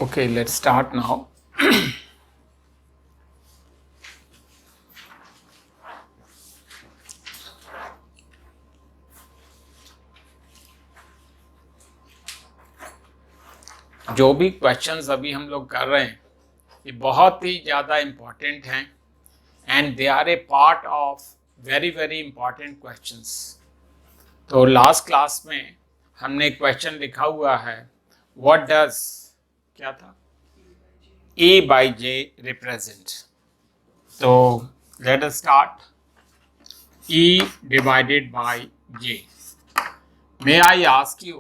Okay, let's start now. जो भी questions अभी हम लोग कर रहे हैं ये बहुत ही ज़्यादा इम्पॉर्टेंट हैं and they are a part of very very important questions. तो लास्ट क्लास में हमने क्वेश्चन लिखा हुआ है व्हाट डज क्या था E by J represent। तो let us start. E divided by J। May I ask you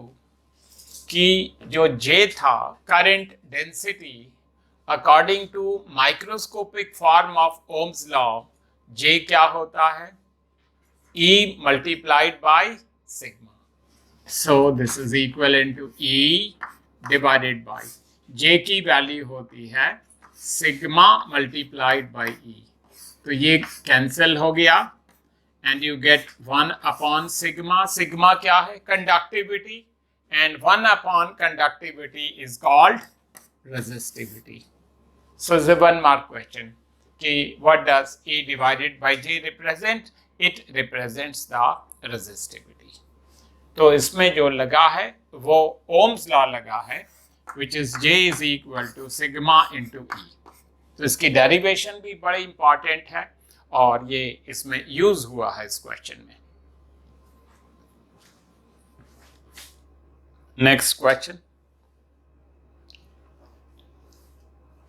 कि जो J था current density according to microscopic form of ohm's law J क्या होता है E multiplied by sigma। So this is equivalent to E divided by J की value होती है sigma multiplied by E। तो ये कैंसिल हो गया and you get 1 upon sigma. Sigma क्या है conductivity and 1 upon conductivity is called resistivity. So is 1 mark question कि what does E divided by J represent. It represents the resistivity. तो इसमें जो लगा है वो ओम्स लॉ लगा है which is J is equal to sigma into E। तो इसकी डेरिवेशन भी बड़ी इंपॉर्टेंट है और ये इसमें यूज हुआ है इस क्वेश्चन में। Next question,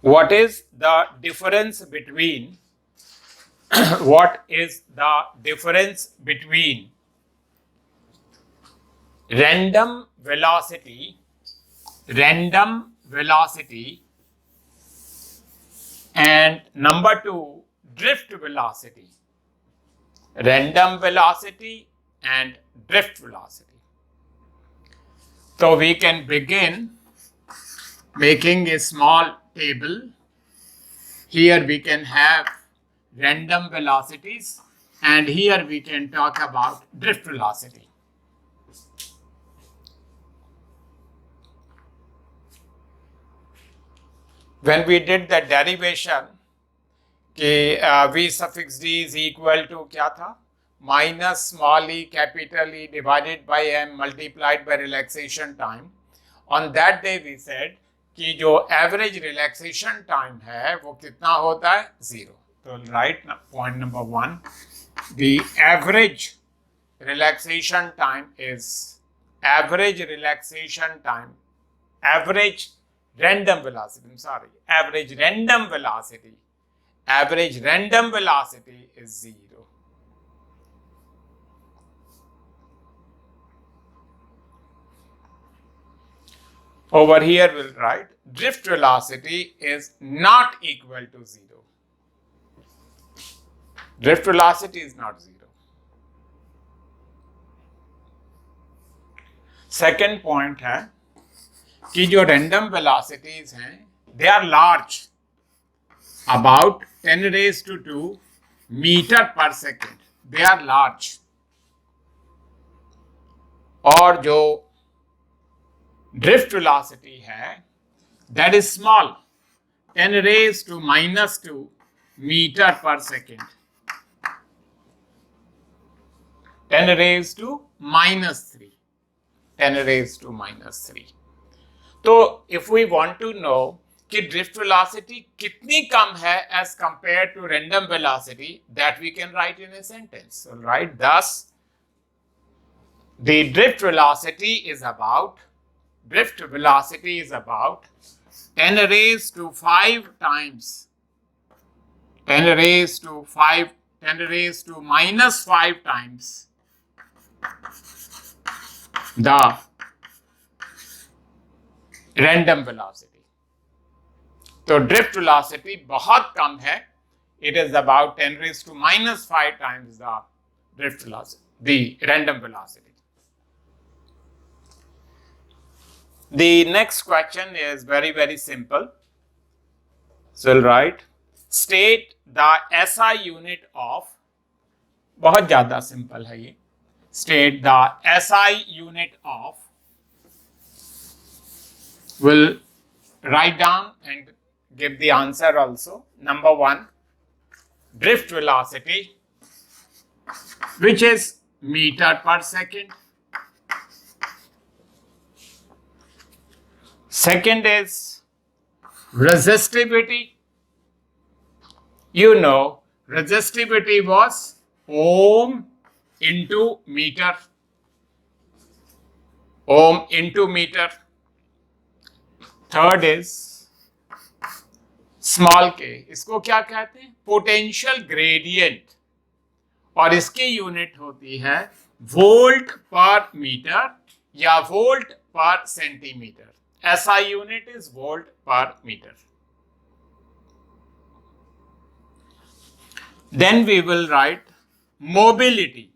what is the difference between what is the difference between random velocity and number 2 drift velocity। random velocity and drift velocity। So we can begin making a small table. Here we can have random velocities and here we can talk about drift velocity। When we did the derivation कि v suffix d is equal to क्या था minus small e capital E divided by m multiplied by relaxation time, on that day we said कि जो average relaxation time है वो कितना होता है 0। तो right point number 1, the average relaxation time is average random velocity, average random velocity is 0। Over here we'll write drift velocity is not equal to 0। drift velocity is not 0। Second point है कि जो random velocities हैं they are large, about 10 raised to 2 meter per second, they are large। और जो drift velocity है that is small, 10 raised to minus 2 meter per second, 10 raised to minus 3, 10 raised to minus 3। तो if we want to know कि drift velocity कितनी कम है as compared to random velocity, that we can write in a sentence। So write thus, the drift velocity is about 10 raised to 5 times 10 raised to minus 5 times the random velocity। तो drift velocity बहुत कम है, it is about 10 raised to minus 5 times the drift velocity, the random velocity। The next question is very very simple। So we'll write state the SI unit of, बहुत ज़्यादा simple है ये, state the SI unit of will write down and give the answer also. Number 1, drift velocity, which is meter per second. Second is resistivity. You know, resistivity was ohm into meter. Ohm into meter. Third is small k. इसको क्या कहते हैं? Potential gradient, और इसकी unit होती है volt per metre या volt पर centimetre. SI unit is volt per meter. Then we will write mobility.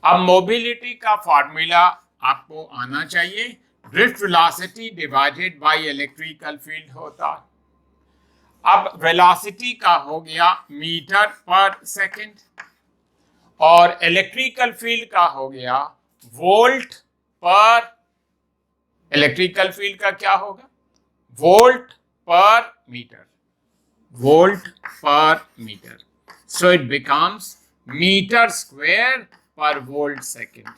अब मोबिलिटी का फॉर्मूला आपको आना चाहिए. Drift velocity divided by electrical field होता है. अब वेलोसिटी का हो गया मीटर पर सेकंड, और इलेक्ट्रिकल फील्ड का हो गया वोल्ट पर. इलेक्ट्रिकल फील्ड का क्या होगा? Volt per metre. Volt per metre. So it becomes metre square per volt second.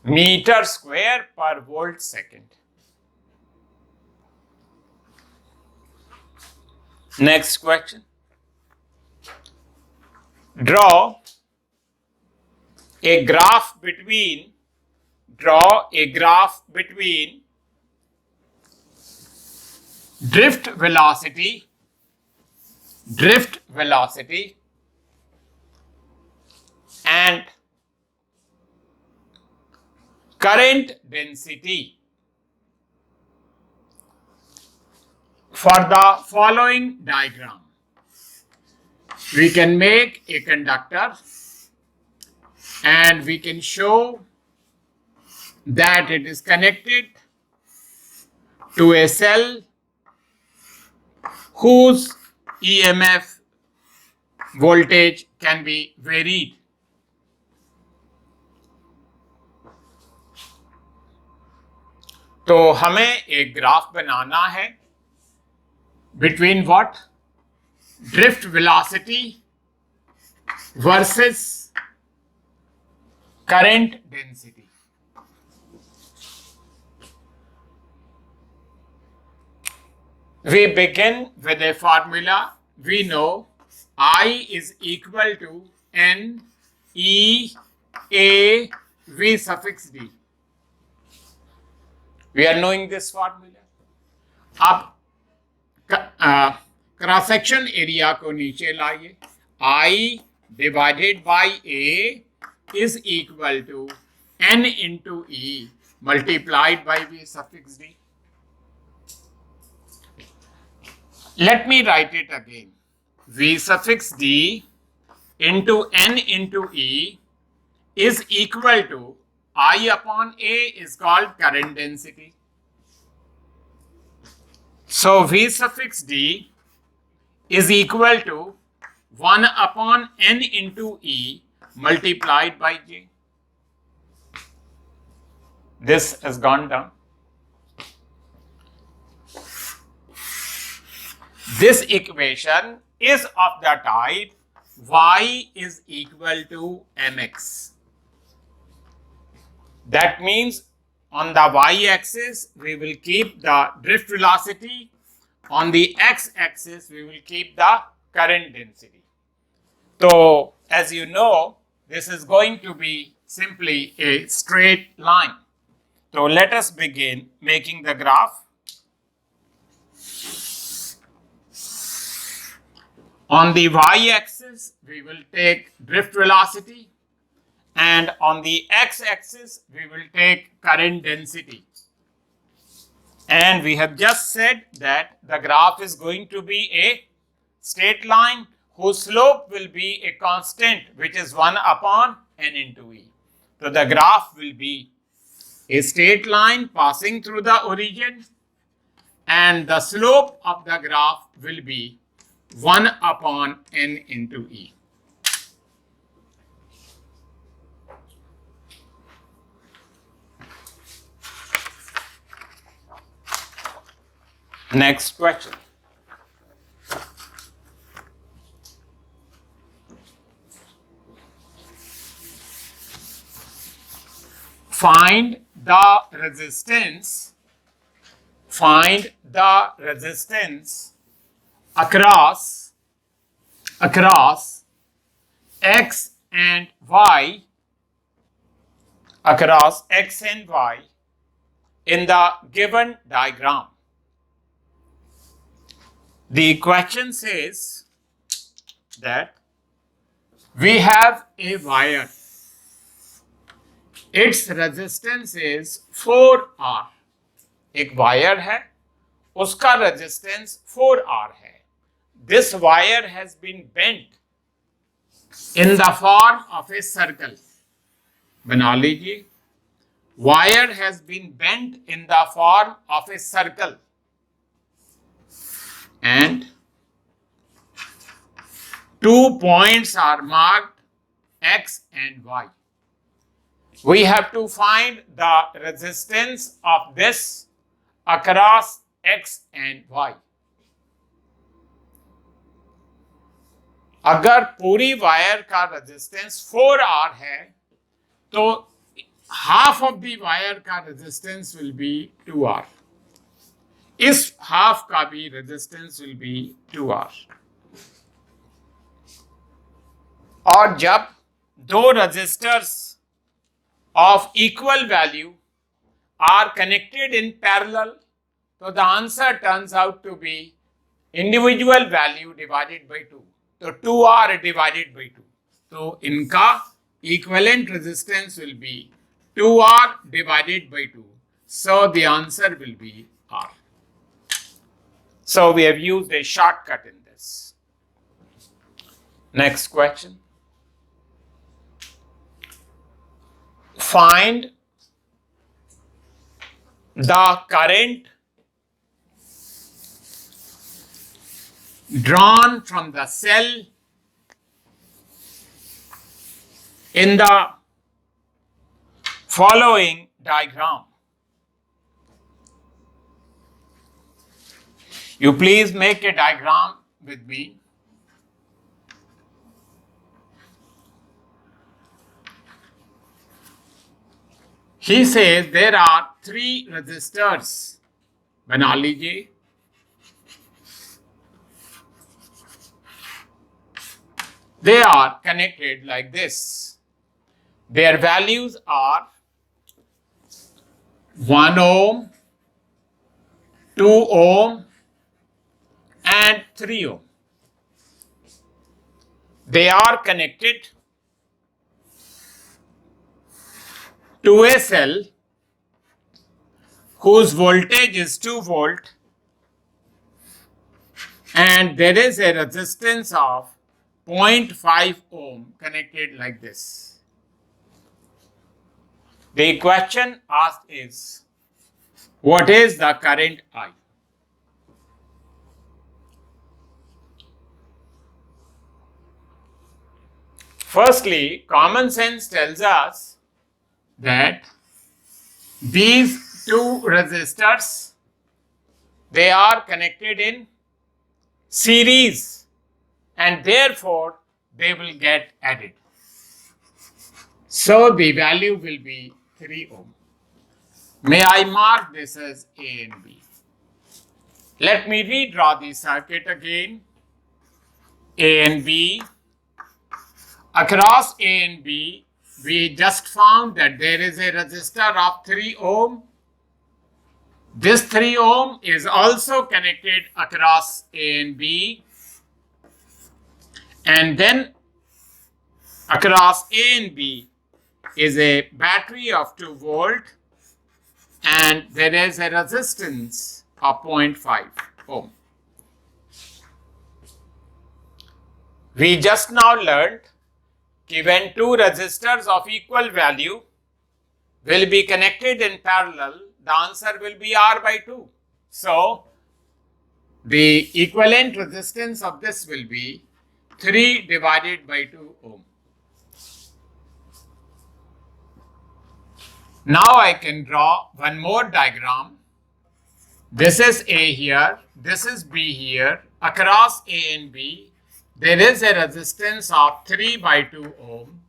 Metre square per volt second. Next question. Draw a graph between drift velocity and current density for the following diagram. We can make a conductor and we can show that it is connected to a cell whose EMF voltage can be varied. तो हमें एक graph बनाना है between what? Drift velocity versus current density. We begin with a formula. We know I is equal to N E A V suffix D. We are knowing this formula. अब cross section area को नीचे लाइए. I divided by A is equal to N into E multiplied by V suffix D. Let me write it again. V suffix D into N into E is equal to I upon A is called current density. So V suffix D is equal to 1 upon N into E multiplied by J. This has gone down. This equation is of the type y is equal to mx. That means on the y-axis we will keep the drift velocity, on the x-axis we will keep the current density. So as you know, this is going to be simply a straight line. So let us begin making the graph. On the y-axis, we will take drift velocity, and on the x-axis, we will take current density. And we have just said that the graph is going to be a straight line whose slope will be a constant, which is 1 upon N into E. So the graph will be a straight line passing through the origin, and the slope of the graph will be 1 upon N into E. Next question. Find the resistance across x and y in the given diagram. The question says that we have a wire. Its resistance is 4R. एक wire है, उसका resistance 4R है. This wire has been bent in the form of a circle. बना लीजिए. Wire has been bent in the form of a circle. And 2 points are marked X and Y. We have to find the resistance of this across X and Y. अगर पूरी wire का resistance 4R है तो half of the wire का resistance will be 2R. इस half का भी resistance will be 2R. और जब दो resistors of equal value are connected in parallel, so the answer turns out to be individual value divided by 2. So 2R divided by 2. So इनका equivalent resistance will be 2R divided by 2. So the answer will be R. So we have used a shortcut in this. Next question. Find the current drawn from the cell in the following diagram. You please make a diagram with me. He says there are 3 resistors. बना लीजिए. They are connected like this. Their values are 1 ohm, 2 ohm, and 3 ohm. They are connected to a cell whose voltage is 2 volt and there is a resistance of 0.5 ohm connected like this. The question asked is, what is the current I? Firstly, common sense tells us that these 2 resistors, they are connected in series and therefore they will get added. So the value will be 3 ohm. May I mark this as A and B? Let me redraw the circuit again. A and B. Across A and B, we just found that there is a resistor of 3 ohm. This 3 ohm is also connected across A and B. And then across A and B is a battery of 2 volt and there is a resistance of 0.5 ohm. We just now learned that when 2 resistors of equal value will be connected in parallel, the answer will be R by 2. So the equivalent resistance of this will be 3 divided by 2 ohm. Now I can draw one more diagram. This is A here, this is B here. Across A and B, there is a resistance of 3 by 2 ohm,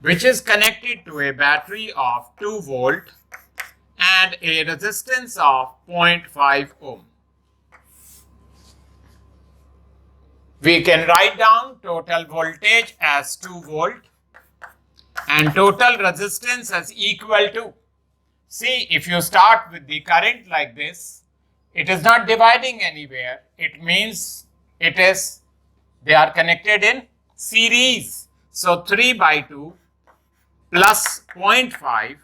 which is connected to a battery of 2 volt and a resistance of 0.5 ohm. We can write down total voltage as 2 volt and total resistance as equal to. See, if you start with the current like this, it is not dividing anywhere. It means they are connected in series. So 3 by 2 plus 0.5,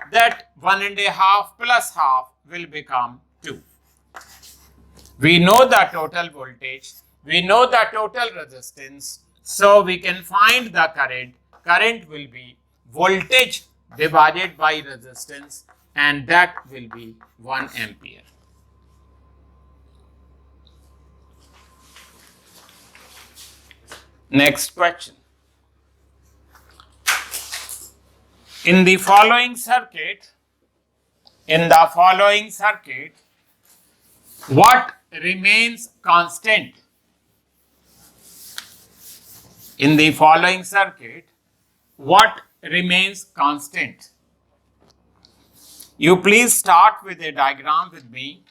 that 1.5 plus half will become 2. We know the total voltage, we know the total resistance, so we can find the current. Current will be voltage divided by resistance, and that will be 1 ampere. Next question. In the following circuit, what remains constant? In the following circuit, what remains constant? You please start with a diagram with me.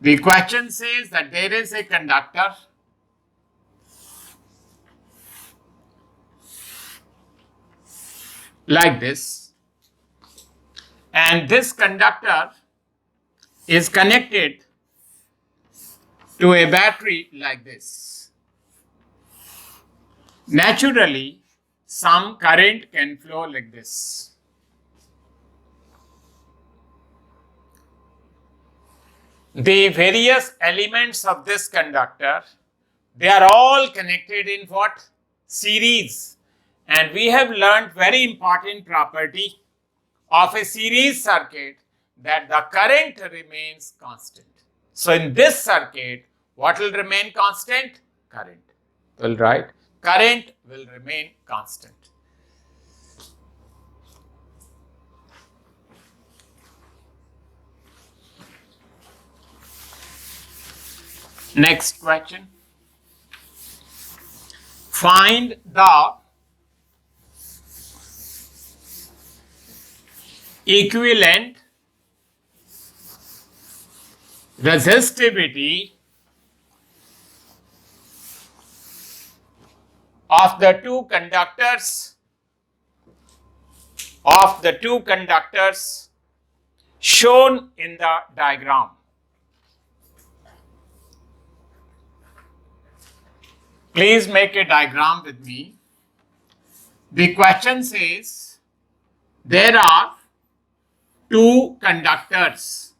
The question says that there is a conductor like this, and this conductor is connected to a battery like this. Naturally, some current can flow like this. The various elements of this conductor, they are all connected in what? Series. And we have learned very important property of a series circuit, that the current remains constant. So in this circuit, what will remain constant? Current. Well, right? Current will remain constant. Next question. Find the equivalent resistivity of the two conductors shown in the diagram. Please make a diagram with me. The question says there are two conductors.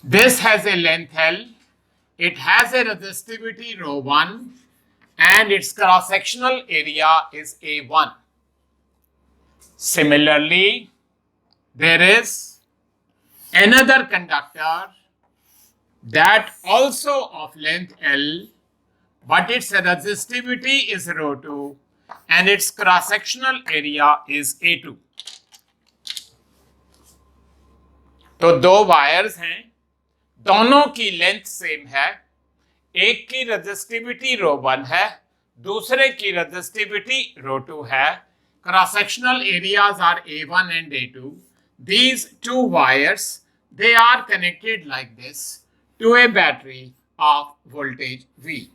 This has a length L, it has a resistivity ρ1, and its cross-sectional area is A1. Similarly, there is another conductor that also of length L, but its resistivity is ρ2 and its cross-sectional area is A2. तो दो wires हैं, दोनों की length same है, एक की resistivity ρ1 है, दूसरे की रेजिस्टिविटी ρ2 है. Cross sectional areas are A1 and A2. These two wires, they are connected like this to a battery of voltage V.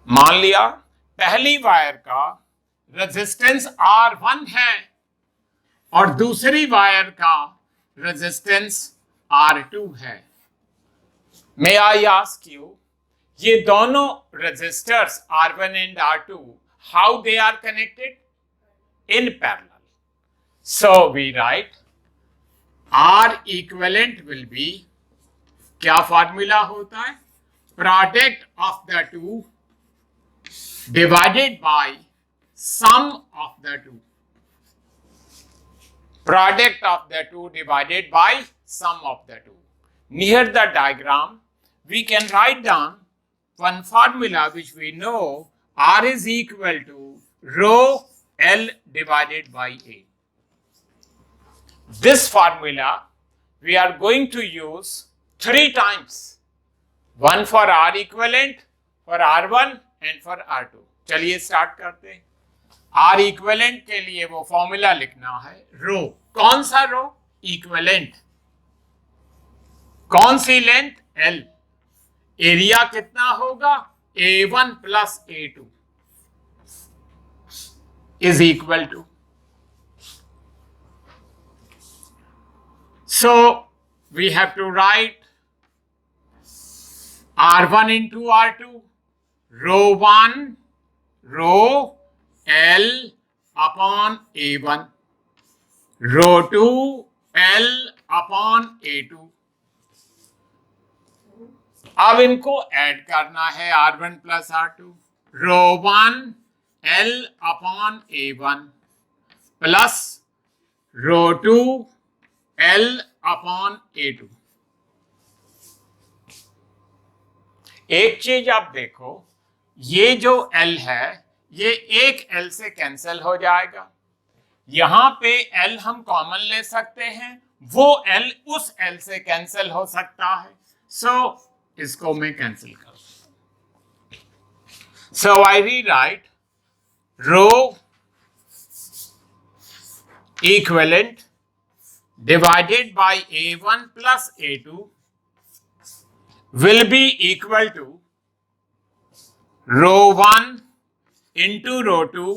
मान लिया पहली वायर का रेजिस्टेंस R1 है और दूसरी वायर का रेजिस्टेंस R2 है. May I ask you, ये दोनों resistors R1 and R2, how they are connected? In parallel. So we write R equivalent will be, क्या फॉर्मूला होता है? Product of the two divided by sum of the two. Product of the two divided by sum of the two. near the diagram, we can write down one formula which we know, R is equal to rho L divided by A. This formula we are going to use 3 times. One for R equivalent, for R1 and for R2. चलिए start करते हैं. R equivalent के लिए वो formula लिखना है रो. कौन सा रो? इक्विवेलेंट. कौन सी लेंथ? L. एरिया कितना होगा? A1 plus A2 is equal to. So we have to write R1 into R2, rho 1, rho L upon A1, rho 2, L upon A2. अब इनको ऐड करना है R1 प्लस R2, रो 1 L upon A1 plus रो 2 L upon A2. एक चीज आप देखो, ये जो L है ये एक L से कैंसिल हो जाएगा. यहां पे L हम कॉमन ले सकते हैं, वो L उस L से कैंसिल हो सकता है. सो इसको मैं कैंसिल कर दूं. So I rewrite rho equivalent divided by A1 plus A2 will be equal to rho 1 into rho 2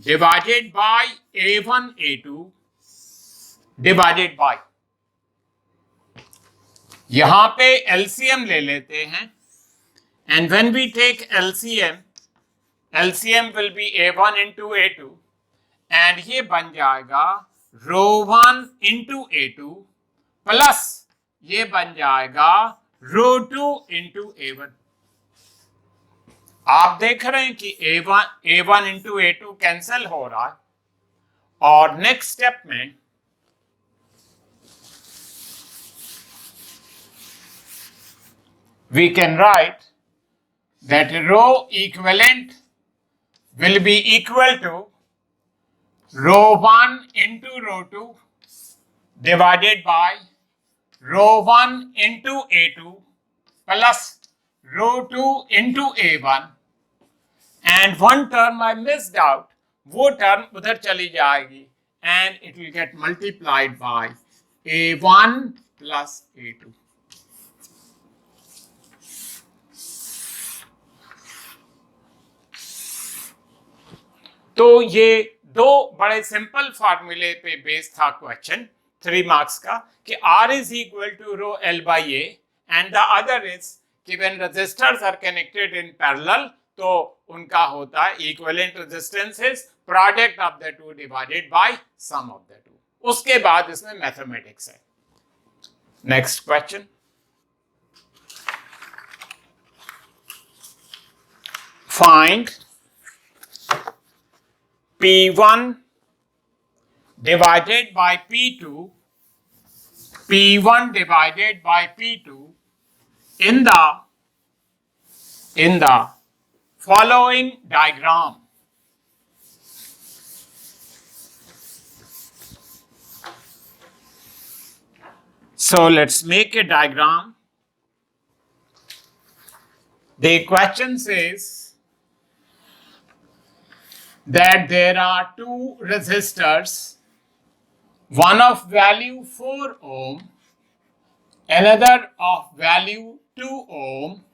divided by A1 A2 divided by. यहां पे LCM ले लेते हैं, and when we take LCM will be A1 into A2 and ये बन जाएगा रो 1 into A2 plus ये बन जाएगा रो 2 इंटू A1. आप देख रहे हैं कि A1 इंटू A2 कैंसिल हो रहा है. और नेक्स्ट स्टेप में we can write that rho equivalent will be equal to rho 1 into rho 2 divided by rho 1 into A2 plus rho 2 into A1, and one term I missed out, वो term उधर चली जाएगी and it will get multiplied by A1 plus A2. तो ये दो बड़े simple फार्मूले पे बेस था क्वेश्चन 3 मार्क्स का कि R is equal to rho L by A and the other is कि when resistors are connected in parallel तो उनका होता है equivalent resistances product of the two divided by sum of the two. उसके बाद इसमें मैथमेटिक्स है. Next question. Find P1 divided by P2, P1 divided by P2 in the following diagram. So let's make a diagram. The question says that there are two resistors, one of value 4 ohm, another of value 2 ohm,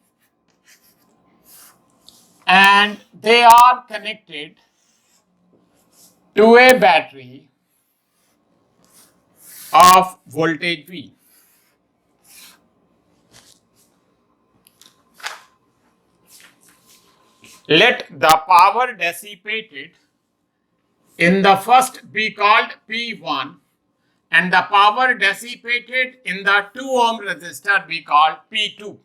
and they are connected to a battery of voltage V. Let the power dissipated in the first be called P1 and the power dissipated in the 2 ohm resistor be called P2.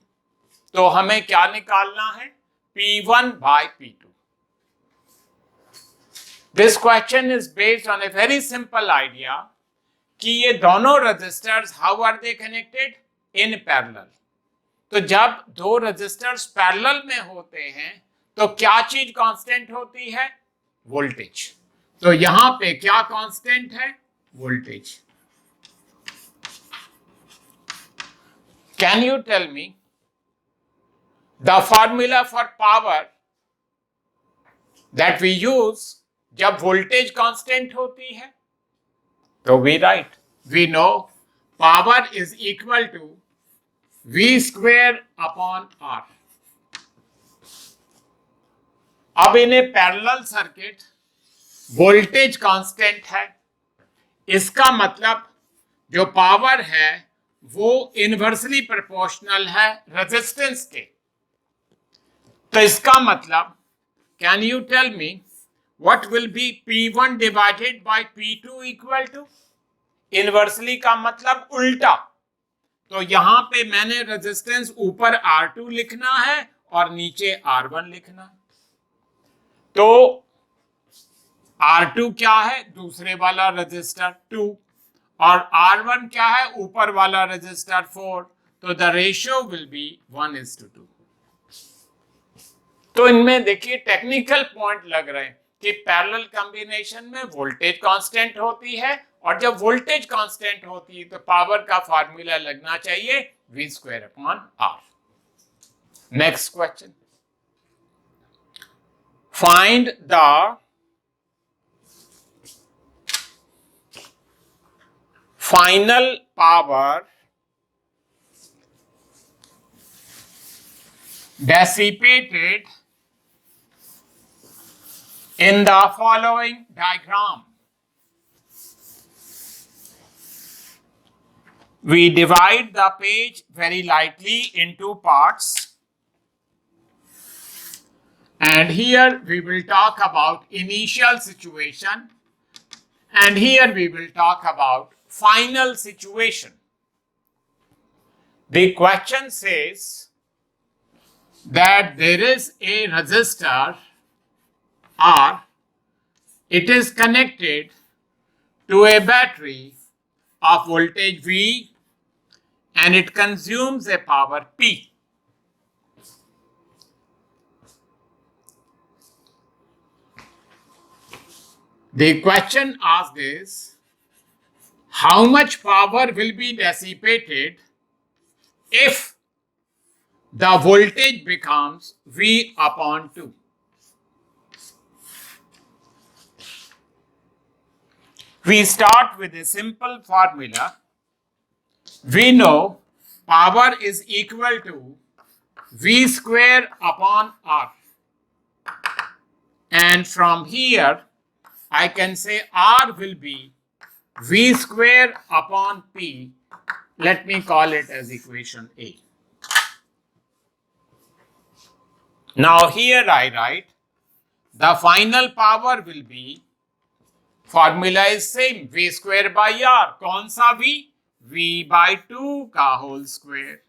तो हमें क्या निकालना है? P1 by P2. This question is based on a very simple idea कि ये दोनों resistors how are they connected? In parallel. तो जब दो रेजिस्टर्स पैरेलल में होते हैं तो क्या चीज कांस्टेंट होती है? वोल्टेज। तो यहां पे क्या कांस्टेंट है? Voltage. Can you tell me the formula for power that we use जब वोल्टेज कांस्टेंट होती है? तो we know power is equal to V square upon R। अब in a parallel circuit voltage constant है, इसका मतलब जो पावर है वो इनवर्सली प्रोपोर्शनल है रेजिस्टेंस के। तो इसका मतलब can you tell me what will be P1 divided by P2 equal to? Inversely का मतलब उल्टा। तो यहां पे मैंने रेजिस्टेंस ऊपर R2 लिखना है और नीचे R1 लिखना है। तो R2 क्या है? दूसरे वाला रजिस्टर 2, और R1 क्या है? ऊपर वाला रजिस्टर 4। तो द रेशियो विल बी 1:2। तो इनमें देखिए टेक्निकल पॉइंट लग रहे हैं कि पैरेलल कॉम्बिनेशन में वोल्टेज कांस्टेंट होती है, और जब वोल्टेज कांस्टेंट होती है तो पावर का फार्मूला लगना चाहिए V square upon R। Next question, find the final power dissipated in the following diagram. We divide the page very lightly into parts, and here we will talk about initial situation, and here we will talk about final situation. The question says that there is a resistor R, it is connected to a battery of voltage V, and it consumes a power P. The question asked is, how much power will be dissipated if the voltage becomes V upon 2? We start with a simple formula. We know power is equal to V square upon R. And from here, I can say R will be V square upon P. Let me call it as equation A. Now here I write the final power will be, formula is same, V square by R. कौन सा V? V by 2 का whole square.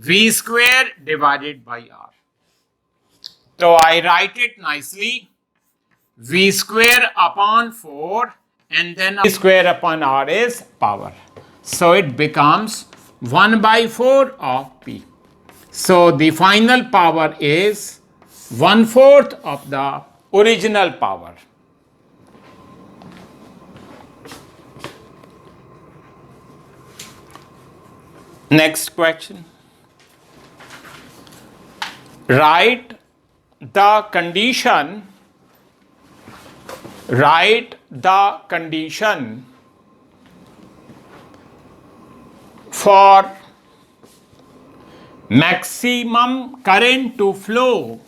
V square divided by R. So I write it nicely. V square upon 4, and then V square upon R is power. So it becomes 1/4 of P. So the final power is 1/4 of the original power. Next question. Write the condition for maximum current to flow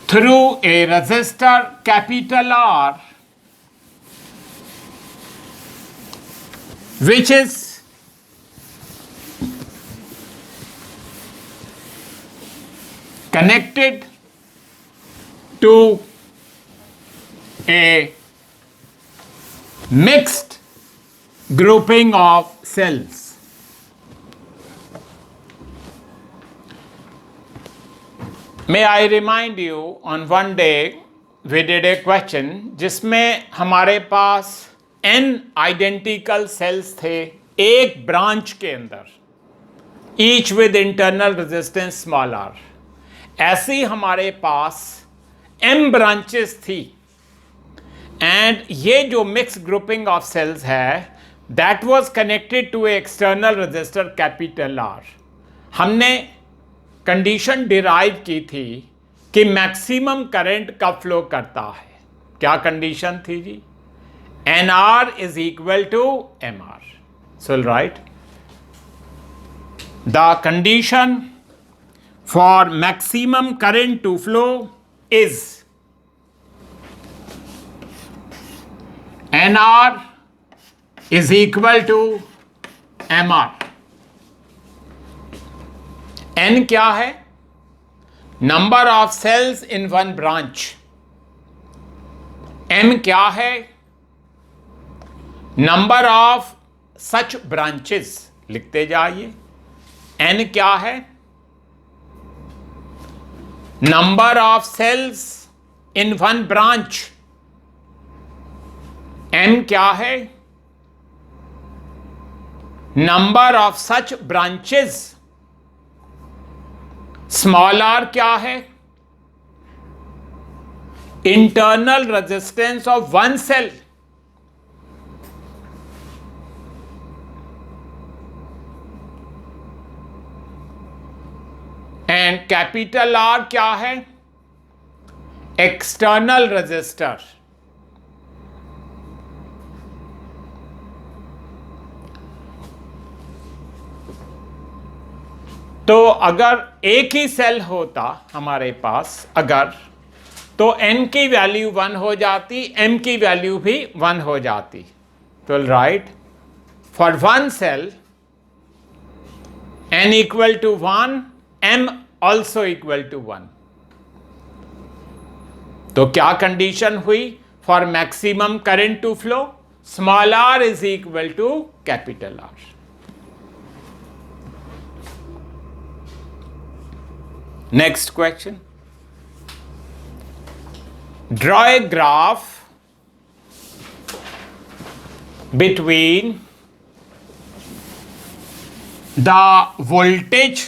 through a resistor capital R, which is connected to a mixed grouping of cells. May I remind you, on one day we did a question जिसमें हमारे पास n identical sales थे एक branch के अंदर, each with internal resistance small r, ऐसे ही हमारे पास m ब्रांचेस थी, एंड ये जो मिक्स ग्रुपिंग ऑफ सेल्स है that was connected to a external resistor capital R। हमने कंडीशन डिराइव की थी कि मैक्सिमम करंट कब फ्लो करता है। क्या कंडीशन थी जी? NR is equal to MR। So right, the condition for maximum current to flow is NR is equal to MR। N क्या है? Number of cells in one branch. M क्या है? Number of such branches. लिखते जाइए। N क्या है? Number of cells in one branch. M क्या है? Number of such branches. Small r क्या है? Internal resistance of one cell. And capital R क्या है? External resistor. तो अगर एक ही सेल होता हमारे पास अगर, तो n की वैल्यू 1 हो जाती, m की वैल्यू भी 1 हो जाती। तो right, for one cell n equal to 1, m also equal to 1। तो क्या कंडीशन हुई for maximum current to flow? Small r is equal to capital R। Next question. Draw a graph between the voltage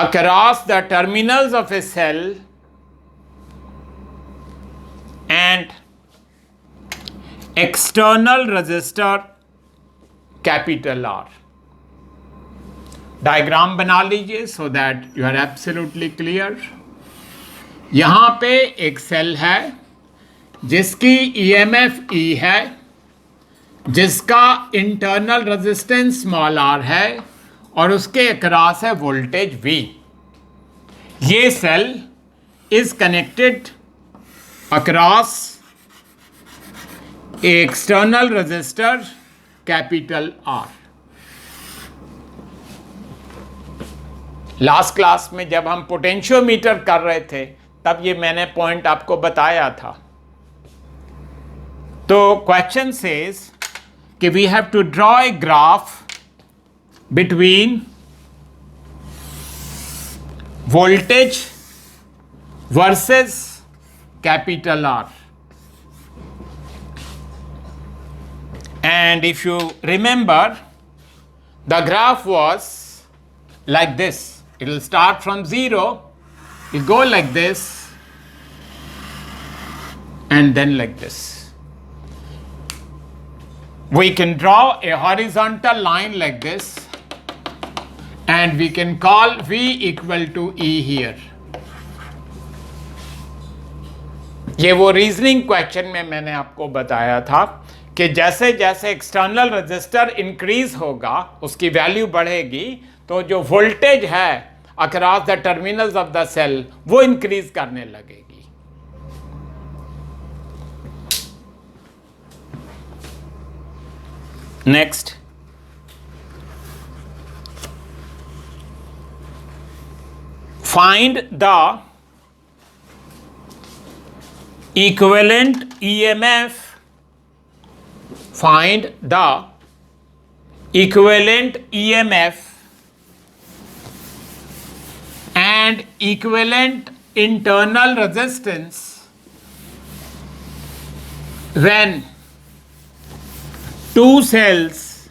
across the terminals of a cell and external resistor capital R। Diagram बना लीजिए so that you are absolutely clear. यहां पे एक cell है जिसकी EMF E है, जिसका internal resistance small r है और उसके अक्रॉस है वोल्टेज V। ये cell is connected across external resistor capital R। Last class में जब हम पोटेंशियोमीटर कर रहे थे तब ये मैंने पॉइंट आपको बताया था। तो क्वेश्चन सेज कि we have to draw a graph between voltage versus capital R। And if you remember the graph was like this. It will start from 0, it will go like this and then like this. We can draw a horizontal line like this and we can call V equal to E here. ये वो reasoning question में मैंने आपको बताया था कि जैसे जैसे एक्सटर्नल रेजिस्टर इंक्रीज होगा उसकी वैल्यू बढ़ेगी, तो जो वोल्टेज है across the terminals of the cell वो इंक्रीज करने लगेगी। Next, find the equivalent EMF, find the equivalent EMF and equivalent internal resistance when two cells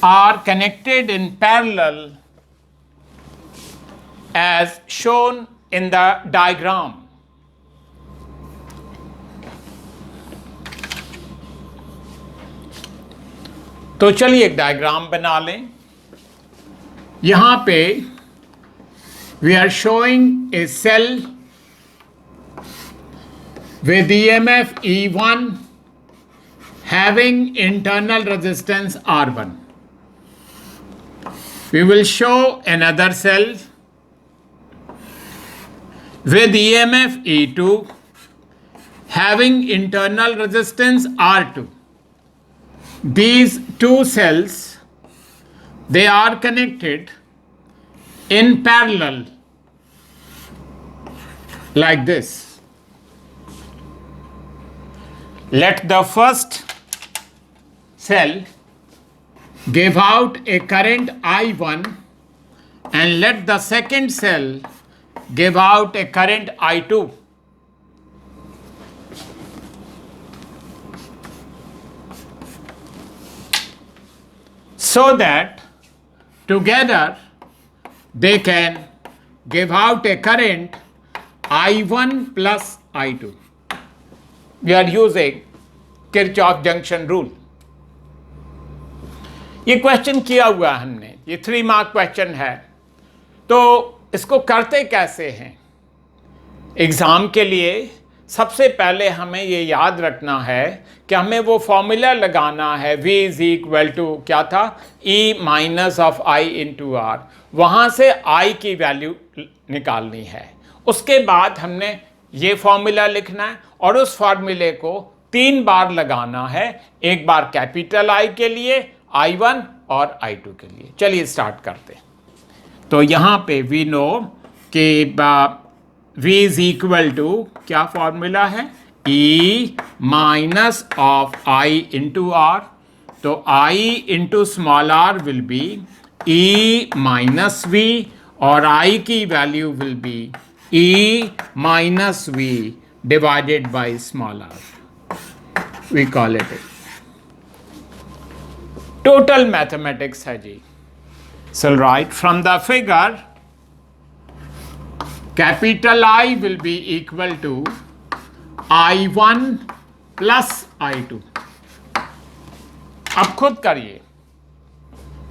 are connected in parallel as shown in the diagram. तो चलिए एक diagram बना लें। यहां पे we are showing a cell with EMF E1 having internal resistance R1. We will show another cell with EMF E2 having internal resistance R2. These two cells, they are connected in parallel like this. Let the first cell give out a current I1 and let the second cell give out a current I2. So that together they can give out a current I1 plus I2. We are using Kirchhoff junction rule. ये question किया हुआ है हमने, ये 3 mark question है। तो इसको करते कैसे हैं? एग्जाम के लिए सबसे पहले हमें ये याद रखना है कि हमें वो फॉर्मूला लगाना है V इज इक्वल टू क्या था, E minus of I into R. वहाँ से I की वैल्यू निकालनी है। उसके बाद हमने ये फॉर्मूला लिखना है और उस फॉर्मूले को 3 बार लगाना है, एक बार कैपिटल I के लिए, I1 और I2 के लिए। चलिए स्टार्ट करते हैं। तो यहाँ पे वी नो कि V इज इक्वल टू क्या फॉर्मूला है, E minus of I into R. तो I into small r will be E minus V और I की value will be E minus V divided by small r। We call it total mathematics है जी। So right from the figure, capital I will be equal to I1 plus I2. अब खुद करिए,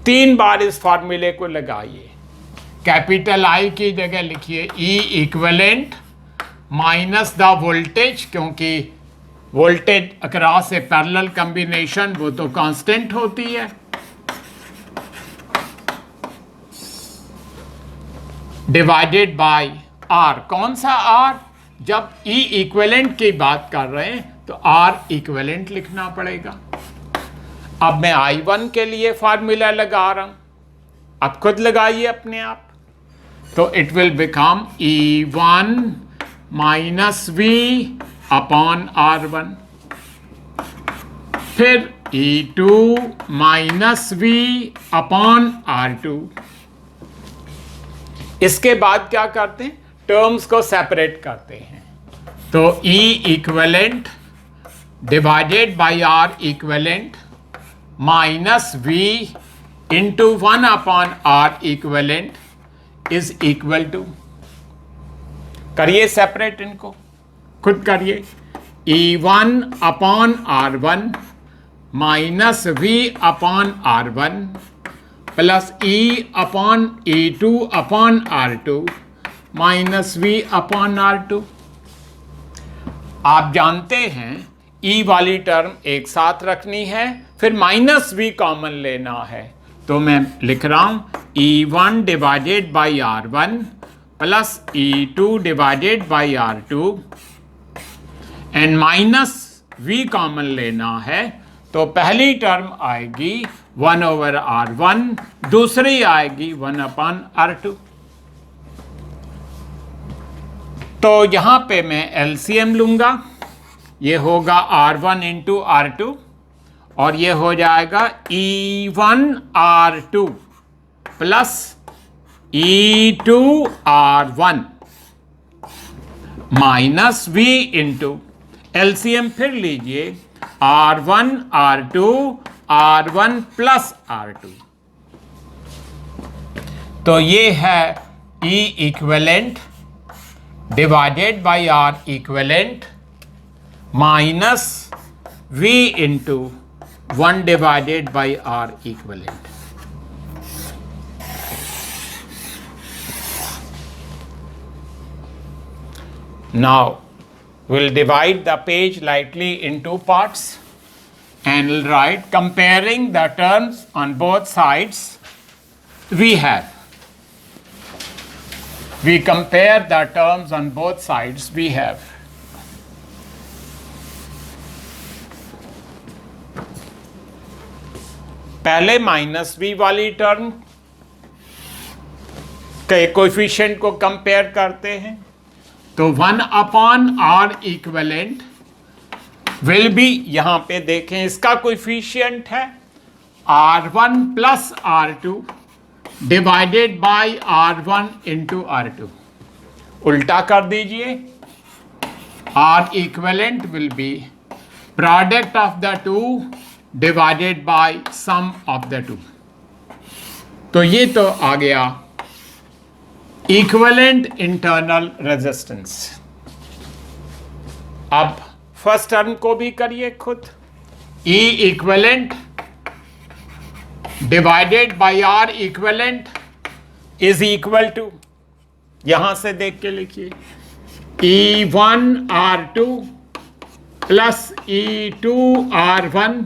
3 बार इस फॉर्मूले को लगाइए। कैपिटल I की जगह लिखिए E equivalent minus the voltage, क्योंकि वोल्टेज अक्रॉस ए पैरेलल कॉम्बिनेशन वो तो कांस्टेंट होती है, डिवाइडेड बाय R। कौन सा R? जब E इक्विवेलेंट की बात कर रहे हैं तो R इक्विवेलेंट लिखना पड़ेगा। अब मैं I1 के लिए फॉर्मूला लगा रहा हूं, आप खुद लगाइए अपने आप। तो it will become E1 minus V upon R1, फिर E2 minus V upon R2। इसके बाद क्या करते हैं, टर्म्स को सेपरेट करते हैं। तो E equivalent divided by R equivalent minus V into 1 upon R equivalent is equal to, करिए सेपरेट, इनको खुद करिए। E1 upon R1 minus V upon R1 plus E upon E2 upon R2 minus V upon R2। आप जानते हैं E वाली term एक साथ रखनी है, फिर माइनस V कॉमन लेना है। तो मैं लिख रहा हूं E1 divided by R1 plus E2 divided by R2 and minus V common लेना है। तो पहली टर्म आएगी 1 ओवर R1, दूसरी आएगी 1 अपॉन R2। तो यहां पे मैं LCM लूंगा, ये होगा R1 इंटू R2 और ये हो जाएगा E1 R2 plus E2 R1। Minus V into LCM फिर लीजिए R1 R2 R1 plus R2। तो ये है E equivalent divided by R equivalent minus V into 1 divided by R equivalent. Now we'll divide the page lightly into parts and we'll write comparing the terms on both sides. We compare the terms on both sides. We have पहले minus V वाली term के coefficient को compare करते हैं, तो 1 upon R equivalent will be, यहां पे देखें इसका कोएफिशिएंट है R1 plus R2 divided by R1 into R2। उल्टा कर दीजिए, R equivalent will be product of the two divided by sum of the two. तो ये तो आ गया इक्विवेलेंट इंटरनल रेजिस्टेंस। अब फर्स्ट टर्म को भी करिए खुद, E equivalent divided by R equivalent is equal to, यहां से देख के लिखिए, E1 R2 plus E2 R1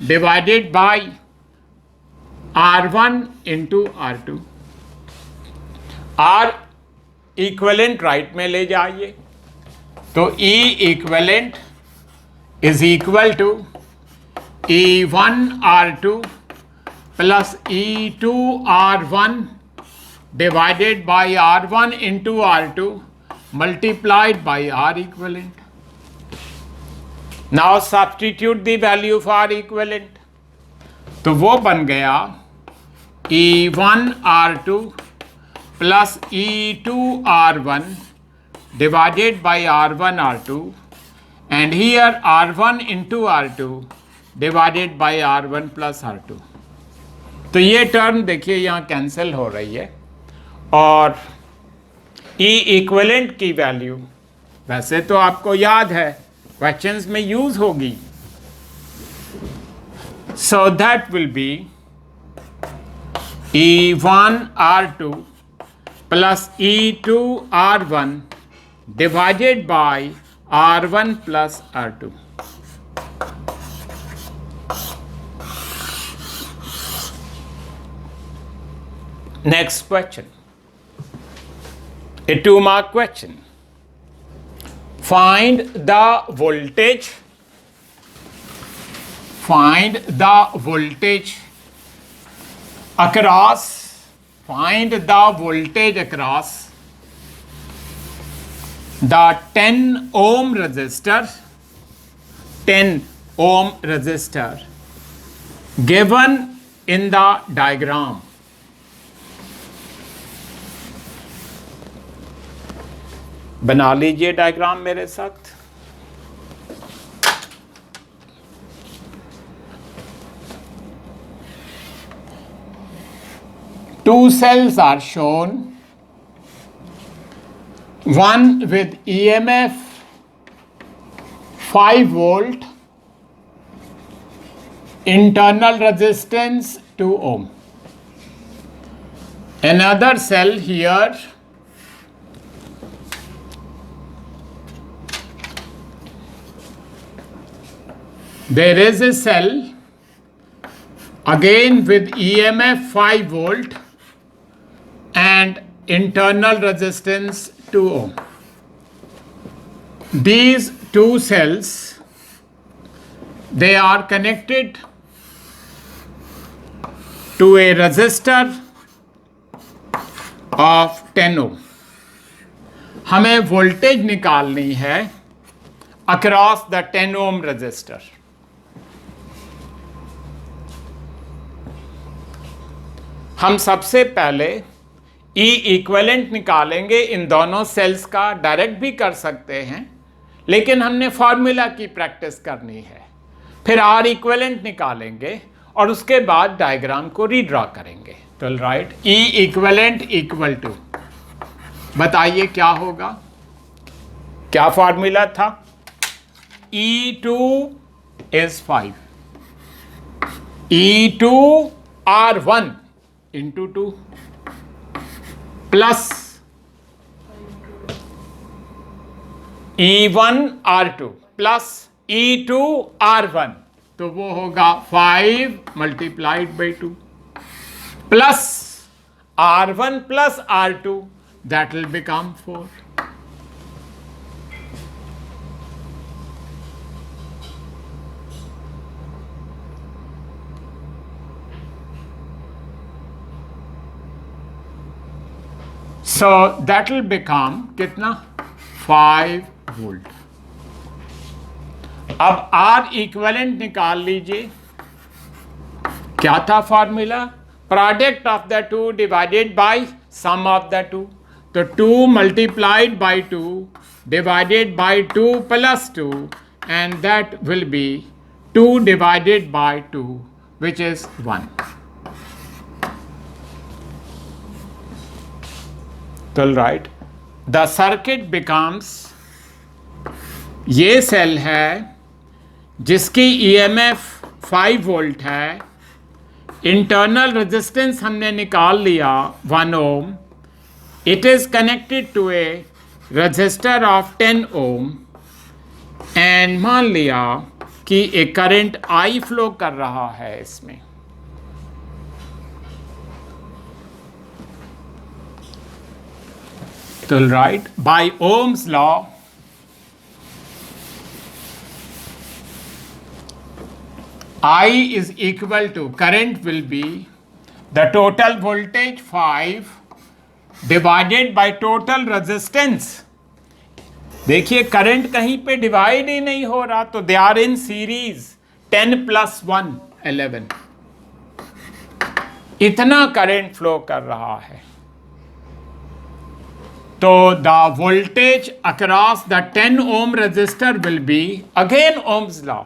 divided by R1 into R2। R equivalent right में ले जाइए, तो E equivalent is equal to E1 R2 plus E2 R1 divided by R1 into R2 multiplied by R equivalent. Now substitute the value of R equivalent, तो वो बन गया E1 R2 plus E2 R1 divided by R1 R2 and here R1 into R2 divided by R1 plus R2। तो ये term देखिए यहाँ cancel हो रही है और E इक्विवेलेंट की वैल्यू वैसे तो आपको याद है क्वेश्चंस में यूज होगी, so that will B E1 R2 plus E2 R1 divided by R1 plus R2। Next question, a 2-mark question. Find the voltage across the 10 ohm resistor given in the diagram। बना लीजिए diagram मेरे साथ। Two cells are shown, one with EMF 5 volt, internal resistance 2 ohm. Another cell here there is a cell again with EMF 5 volt and internal resistance 2 ohm. These two cells, they are connected to a resistor of 10 ohm. हमें voltage निकालनी है across the 10 ohm resistor। हम सबसे पहले ई equivalent निकालेंगे इन दोनों sales का, direct भी कर सकते हैं लेकिन हमने फॉर्मूला की प्रैक्टिस करनी है। फिर आर इक्विवेलेंट निकालेंगे और उसके बाद डायग्राम को रीड्रॉ करेंगे। तो right, E equivalent equal to, बताइए क्या होगा, क्या फॉर्मूला था? E2 is 5, E2 R1 into 2 plus E1 R2 plus E2 R1, तो वो होगा 5 multiplied by 2 plus R1 plus R2, that will become 4. So that will become कितना? 5 वोल्ट। अब R इक्विवेलेंट निकाल लीजिए। क्या था formula? Product of the two divided by sum of the two. तो 2 multiplied by 2 divided by 2 plus 2, and that will be 2 divided by 2 which is 1। तो right, the circuit becomes, ये cell है जिसकी EMF 5 volt है, internal resistance हमने निकाल लिया 1 ohm, it is connected to a resistor of 10 ohm, and मान लिया कि एक करंट आई फ्लो कर रहा है इसमें। तो right, by ohm's law I is equal to, current will be the total voltage 5 divided by total resistance। देखिए करंट कहीं पे डिवाइड ही नहीं हो रहा, तो they are in series, 10 plus 1 11, इतना करंट फ्लो कर रहा है। तो the voltage across the 10 ohm resistor will be, again Ohm's law,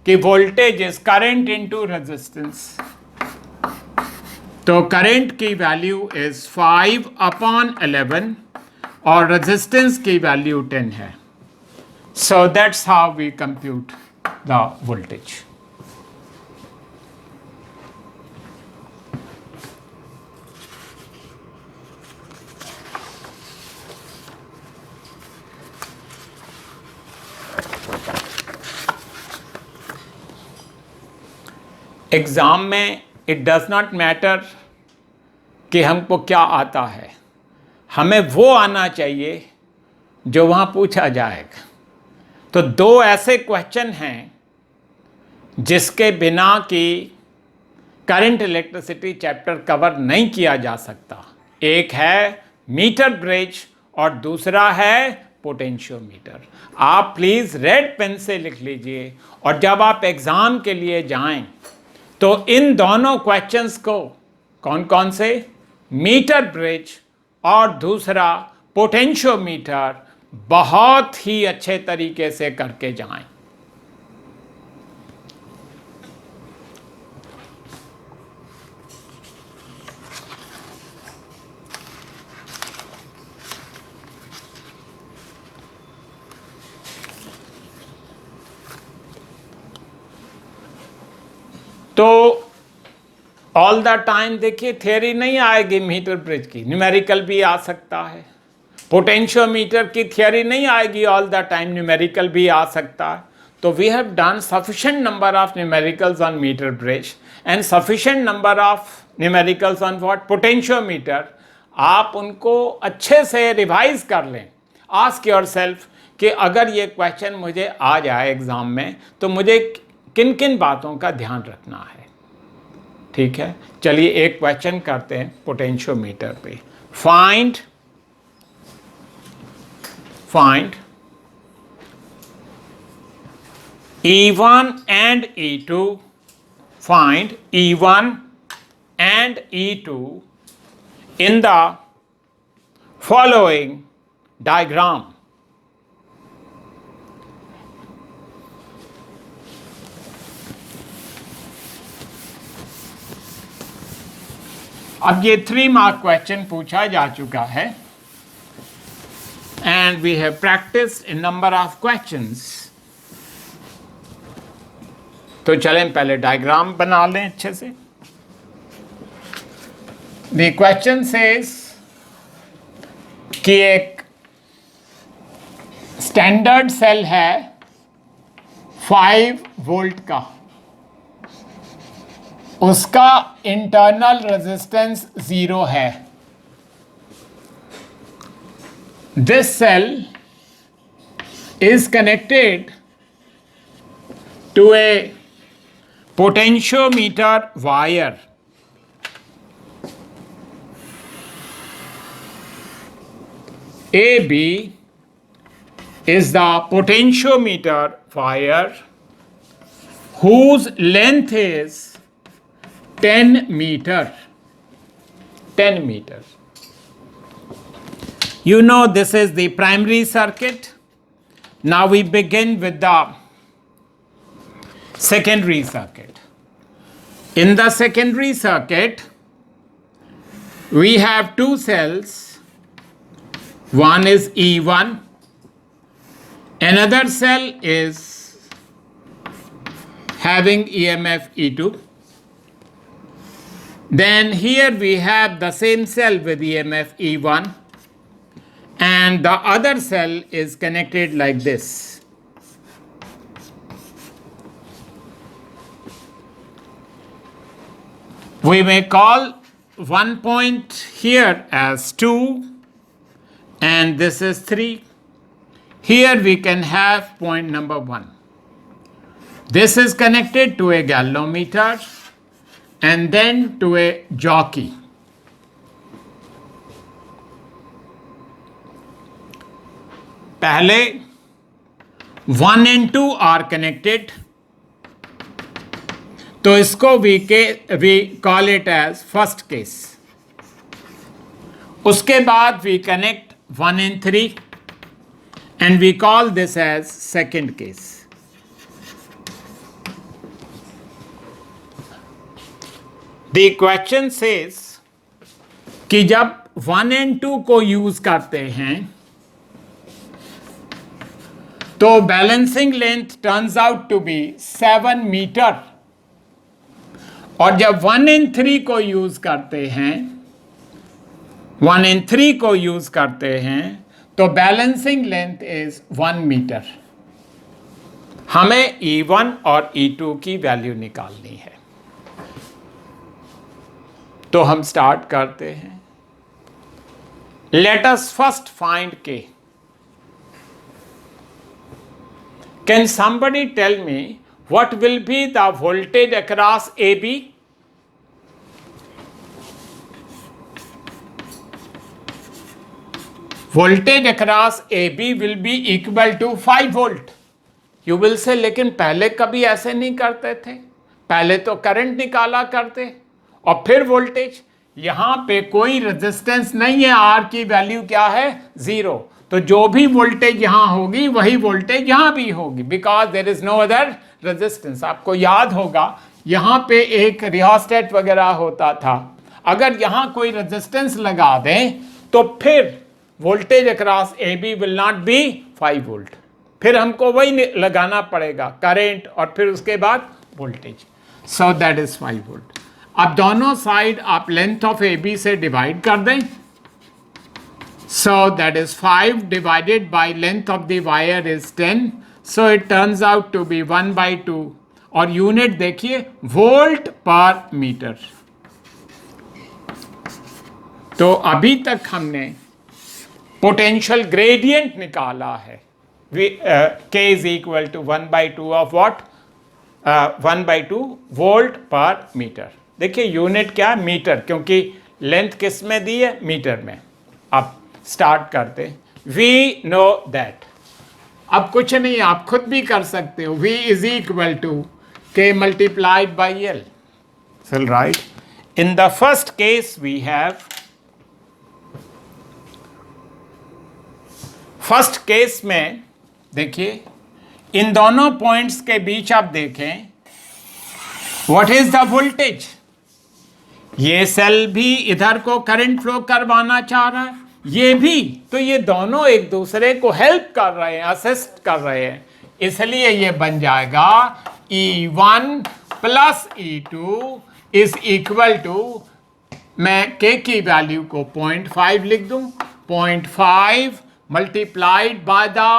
कि voltage is current into resistance. तो करंट की वैल्यू इज 5/11 और रेजिस्टेंस की वैल्यू 10 है। So that's how we compute the voltage. Exam में इट डज़ नॉट मैटर कि हमको क्या आता है, हमें वो आना चाहिए जो वहाँ पूछा जाएगा। तो 2 ऐसे क्वेश्चन हैं जिसके बिना कि करंट इलेक्ट्रिसिटी चैप्टर कवर नहीं किया जा सकता। एक है मीटर ब्रिज और दूसरा है पोटेंशियोमीटर। आप प्लीज़ रेड पेन से लिख लीजिए, और जब आप एग्ज़ाम के लिए जाएं तो इन दोनों क्वेश्चंस को, कौन कौन से, मीटर ब्रिज और दूसरा पोटेंशियोमीटर, बहुत ही अच्छे तरीके से करके जाएं। तो ऑल द टाइम देखिए थियरी नहीं आएगी मीटर ब्रिज की, न्यूमेरिकल भी आ सकता है। पोटेंशियोमीटर की थियरी नहीं आएगी ऑल द टाइम, न्यूमेरिकल भी आ सकता है। तो we have done sufficient number of numericals on metre bridge and sufficient number of numericals on what, potentiometer. आप उनको अच्छे से रिवाइज कर लें। आस्क योरसेल्फ कि अगर ये क्वेश्चन मुझे आ जाए एग्ज़ाम में तो मुझे किन किन बातों का ध्यान रखना है। ठीक है, चलिए एक क्वेश्चन करते हैं पोटेंशियोमीटर पे। Find E1 and E2, find E1 and E2 in the following diagram. अब ये 3 मार्क क्वेश्चन पूछा जा चुका है and we have practiced a number of questions. तो चलें पहले डायग्राम बना लें अच्छे से. The question says कि एक स्टैंडर्ड सेल है 5 वोल्ट का, उसका इंटरनल रेजिस्टेंस 0 है. This cell is connected to a potentiometer wire. AB is the potentiometer wire whose length is 10 meter. 10 meter. You know this is the primary circuit. Now we begin with the secondary circuit. In the secondary circuit, we have 2 cells. One is E1, another cell is having EMF E2. Then here we have the same cell with EMF E1, and the other cell is connected like this. We may call one point here as 2 and this is 3. Here we can have point number 1. This is connected to a galvanometer and then to a jockey. पहले 1 and 2 are connected, तो इसको we call it as first case. उसके बाद we connect 1 and 3 and we call this as second case. The question says कि जब 1 and 2 को use करते हैं तो balancing length turns out to be 7 metre, और जब 1 and 3 को यूज करते हैं 1 and 3 को यूज करते हैं तो बैलेंसिंग लेंथ इज 1 मीटर. हमें E1 और E2 की वैल्यू निकालनी है, तो हम स्टार्ट करते हैं. Let us first find K. Can somebody tell me what will be the voltage across AB? Voltage across AB will be equal to 5 volt. You will say लेकिन पहले कभी ऐसे नहीं करते थे, पहले तो करंट निकाला करते और फिर वोल्टेज. यहाँ पे कोई रेजिस्टेंस नहीं है, R की वैल्यू क्या है 0, तो जो भी वोल्टेज यहाँ होगी वही वोल्टेज यहाँ भी होगी, because there is no other resistance. आपको याद होगा यहाँ पे एक रियोस्टेट वगैरह होता था, अगर यहाँ कोई रेजिस्टेंस लगा दें तो फिर voltage across AB will not be 5 volt, फिर हमको वही लगाना पड़ेगा करंट और फिर उसके बाद voltage. So that is 5 volt. अब दोनों साइड आप लेंथ ऑफ AB से डिवाइड कर दें. So that is 5 divided by length of the wire is 10. So it turns out to be 1/2. और यूनिट देखिए वोल्ट पर मीटर. तो अभी तक हमने पोटेंशियल ग्रेडियंट निकाला है. K is equal to 1/2 of what? 1/2 volt per metre. देखिए unit क्या है मीटर, क्योंकि लेंथ किस में दी है मीटर में. अब स्टार्ट करते. We know that. अब कुछ नहीं, आप खुद भी कर सकते हो. V is equal to K multiplied by L. So right, in the first case we have first case में देखिए, इन दोनों पॉइंट्स के बीच आप देखें, व्हाट इज द वोल्टेज। ये सेल भी इधर को करंट फ्लो करवाना चाह रहा है, ये भी, तो ये दोनों एक दूसरे को हेल्प कर रहे हैं, असिस्ट कर रहे हैं, इसलिए ये बन जाएगा E1 plus E2 is equal to, मैं K की वैल्यू को 0.5 लिख दूं, 0.5 multiplied by the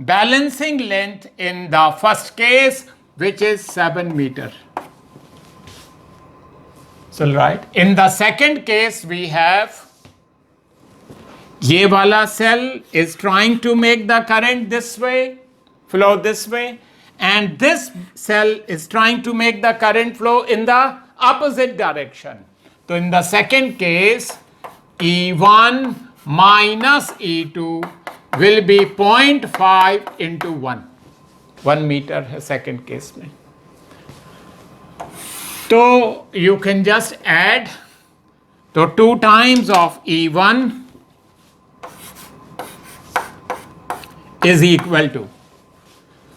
balancing length in the first case, which is 7 meter. So right, in the second case we have, ये वाला cell is trying to make the current this way, flow this way, and this cell is trying to make the current flow in the opposite direction. So in the second case, E1 minus E2 will be 0.5 into 1 meter है second case में. तो you can just add, तो 2 times of E1 is equal to,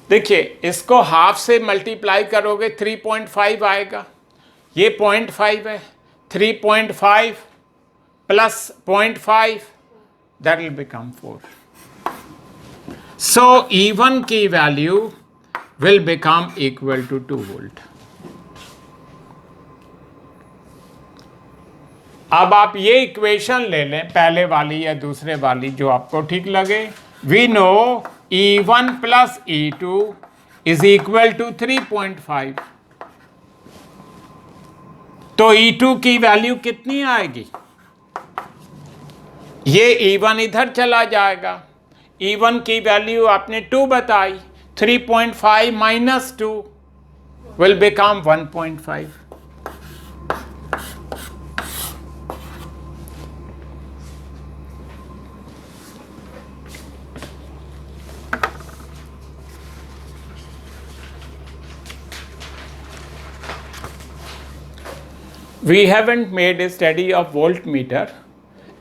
देखिए इसको half से multiply करोगे 3.5 आएगा, ये 0.5 है, 3.5 plus 0.5, that will become 4. So E1 की value will become equal to 2 volt. अब आप ये इक्वेशन ले लें, पहले वाली या दूसरे वाली, जो आपको ठीक लगे. We know E1 plus E2 is equal to 3.5. तो E2 की वैल्यू कितनी आएगी? ये E1 इधर चला जाएगा. E1 की वैल्यू आपने 2 बताई, 3.5 minus 2 will become 1.5. We haven't made a study of voltmeter,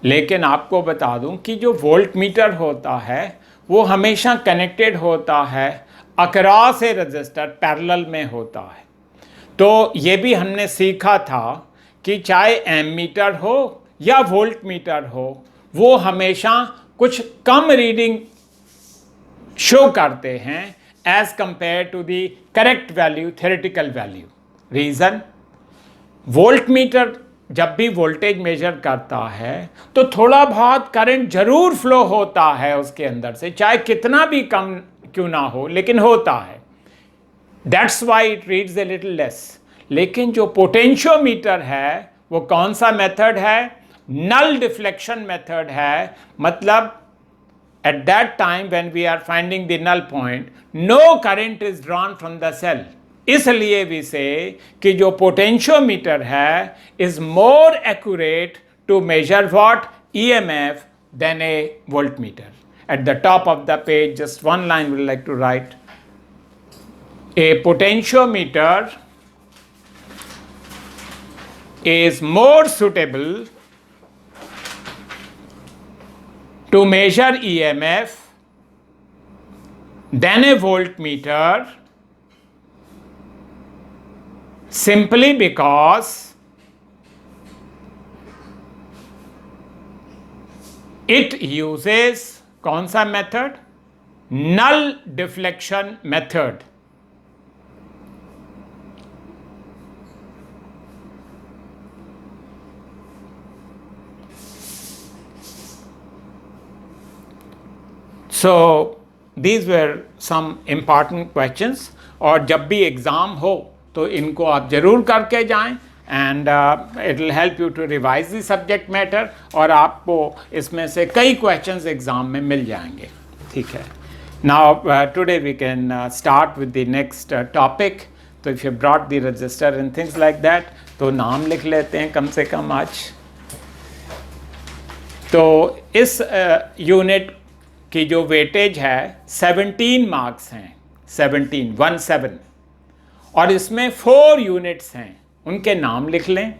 लेकिन आपको बता दूं कि जो वोल्ट मीटर होता है वो हमेशा कनेक्टेड होता है अक्रॉस ए रजिस्टर, पैरेलल में होता है. तो ये भी हमने सीखा था कि चाहे एमीटर हो या वोल्ट मीटर हो, वो हमेशा कुछ कम रीडिंग शो करते हैं as compare to the correct value, theoretical value. Reason, voltmeter जब भी वोल्टेज मेजर करता है तो थोड़ा बहुत करंट जरूर फ्लो होता है उसके अंदर से, चाहे कितना भी कम क्यों ना हो, लेकिन होता है. That's why it reads a little less. लेकिन जो पोटेंशियोमीटर है वो कौन सा मेथड है? नल डिफ्लेक्शन मेथड है. मतलब at that time when we are finding the null point, no current is drawn from the cell. इसलिए भी से कि जो पोटेंशियोमीटर है is more accurate to measure what, EMF, then a voltmeter. At the top of the page just one line we like to write, a potentiometer is more suitable to measure EMF than a voltmeter, simply because it uses कौन सा मेथड? Null deflection method. So these were some important questions. और जब भी exam हो तो इनको आप ज़रूर करके जाएं, and it will help you to revise the subject matter, और आपको इसमें से कई क्वेश्चंस एग्ज़ाम में मिल जाएंगे. ठीक है. Now today we can start with the next topic. तो if you brought the register and things like that, तो नाम लिख लेते हैं कम से कम आज. तो इस यूनिट की जो वेटेज है 17 मार्क्स हैं, 17 और इसमें 4 यूनिट्स हैं. उनके नाम लिख लें.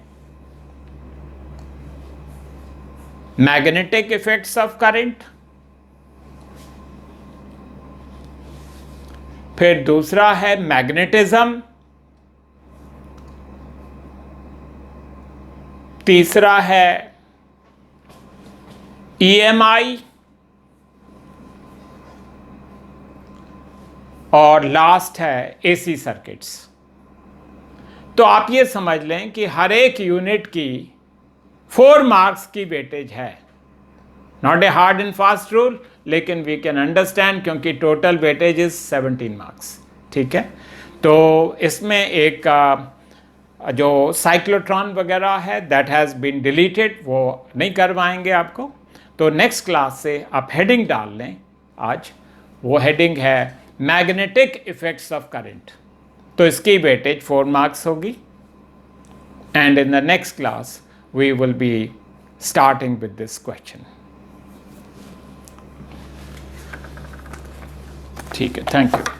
मैग्नेटिक इफेक्ट्स ऑफ करंट, फिर दूसरा है मैग्नेटिज्म, तीसरा है EMI, और लास्ट है AC सर्किट्स। तो आप ये समझ लें कि हर एक यूनिट की 4 मार्क्स की वेटेज है। Not a hard and fast rule, लेकिन वी कैन अंडरस्टैंड क्योंकि टोटल वेटेज इज 17 मार्क्स। ठीक है, तो इसमें एक जो साइक्लोट्रॉन वगैरह है दैट हैज़ बीन डिलीटेड, वो नहीं करवाएंगे आपको। तो नेक्स्ट क्लास से आप हेडिंग डाल लें आज, वो हेडिंग है मैग्नेटिक इफेक्ट्स ऑफ करंट। तो इसकी वेटेज 4 मार्क्स होगी, and in the next class we will be starting with this question. ठीक है, थैंक यू।